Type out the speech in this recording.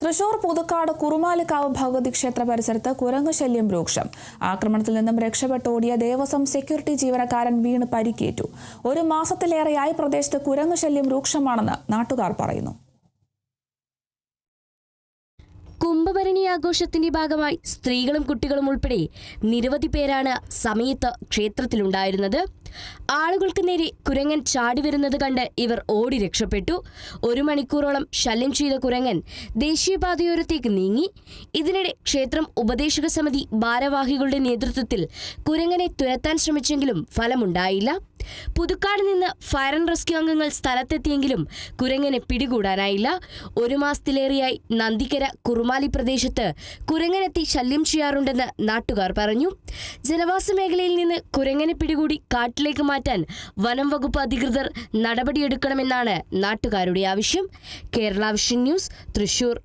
തൃശൂർ പുതുക്കാട് കുറുമാലിക്കാവ് ഭഗവതി ക്ഷേത്ര പരിസരത്ത് കുരങ്ങ് ശല്യം രൂക്ഷം. ആക്രമണത്തിൽ നിന്നും രക്ഷപ്പെട്ടോടിയ ദേവസ്വം സെക്യൂരിറ്റി ജീവനക്കാരൻ വീണ് പരിക്കേറ്റു. ഒരു മാസത്തിലേറെയായി പ്രദേശത്ത് കുരങ്ങ് ശല്യം രൂക്ഷമാണെന്ന് നാട്ടുകാർ പറയുന്നു. കുംഭഭരണി ആഘോഷത്തിന്റെ ഭാഗമായി സ്ത്രീകളും കുട്ടികളും ഉൾപ്പെടെ നിരവധി പേരാണ് സമയത്ത് ക്ഷേത്രത്തിലുണ്ടായിരുന്നത്. ആളുകൾക്ക് നേരെ കുരങ്ങൻ ചാടി വരുന്നത് കണ്ട് ഇവർ ഓടി രക്ഷപ്പെട്ടു. 1 മണിക്കൂറോളം ശല്യം ചെയ്ത കുരങ്ങൻ ദേശീയപാതയോരത്തേക്ക് നീങ്ങി. ഇതിനിടെ ക്ഷേത്രം ഉപദേശക സമിതി ഭാരവാഹികളുടെ നേതൃത്വത്തിൽ കുരങ്ങനെ തുരത്താൻ ശ്രമിച്ചെങ്കിലും ഫലമുണ്ടായില്ല. പുതുക്കാട് നിന്ന് ഫയർ ആൻഡ് റെസ്ക്യൂ അംഗങ്ങൾ സ്ഥലത്തെത്തിയെങ്കിലും കുരങ്ങനെ പിടികൂടാനായില്ല. 1 മാസത്തിലേറെയായി നന്ദിക്കര കുറുമാലി പ്രദേശത്ത് കുരങ്ങനെത്തി ശല്യം ചെയ്യാറുണ്ടെന്ന് നാട്ടുകാർ പറഞ്ഞു. ജനവാസ മേഖലയിൽ നിന്ന് കുരങ്ങനെ പിടികൂടി കാട്ടിലേക്ക് മാറ്റാൻ വനം വകുപ്പ് അധികൃതർ നടപടിയെടുക്കണമെന്നാണ് നാട്ടുകാരുടെ ആവശ്യം. Kerala vision news, Thrissur.